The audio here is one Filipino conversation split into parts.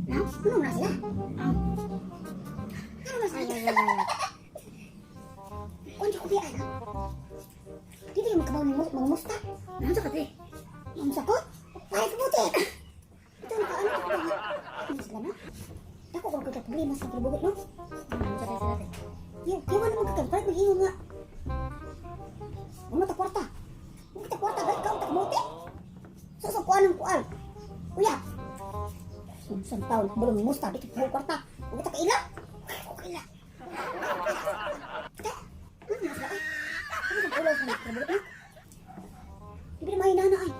Na? Ano na sila? Ano na sila? Unti ko biya na. Dito yung makabaw ng mangumusta. Ano sa kati? Mamusta ko? Ay, kabuti! Ito naka-ano ko ba? Ano sila na? Dako ko kita problema sa kinabugot, no? Ano sa sila natin? Yung naman kakagpalit, mag-ingon nga. Ano ta kwarta? Ano ta kwarta? Gaya ka, utak mote? Susukuan ng kual. Kuya! Isang taon, belum musta, dito po kwarta. Huwag kita kaila? Huwag kaila. Kaya, ano na sila? Ano sa ulaw sa kinabugot, no? Hindi na mahina ay.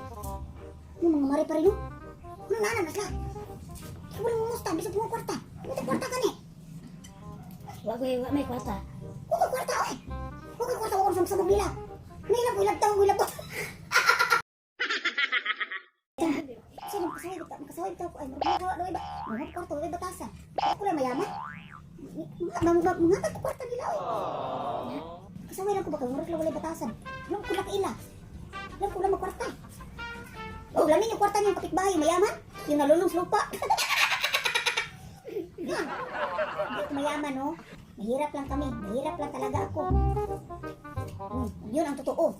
Ano mga mari pa rin, no? Ano na na sila? Ikaw belum musta, bisa po kwarta. Huwag ta kwarta ka ni. Wag may kwarta. Huwag ka kwarta, oy! Huwag ka kwarta, huwag sa nila. Nila po, ilab taong, ilab taong. Sino makasaway bitaw ko ay magkakawa daw iba. Mga kwarto, may batasan. Ako lang mayaman. Mga kwarta nila, oy. Kasaway lang ko ba, kung lang walay batasan. Alam ko na kaila. Alam ko lang magkwarta. Oh, lamin yung kwarta niyong kapitbahay, mayaman. Yung nalulong sa lupa. Hindi ako mayaman, no? Mahirap lang kami. Mahirap lang talaga ako. Yun ang totoo.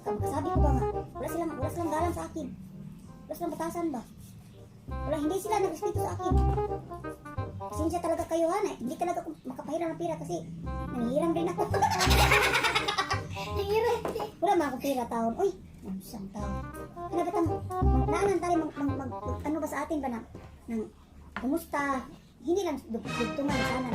Sabi ko ba nga, wala silang galang sa akin. Wala silang batasan ba? Hindi sila nag-respeto sa akin. Pasensya talaga kayo, ha? Hindi talaga ako makapahiram ng pira kasi nangihiram din ako. Nangihiram. Wala mga akong pira taon. Uy, isang taon. Kaya ba't naanan tayo ano ba sa atin ba ng kumusta? Hindi lang dugtungan sana.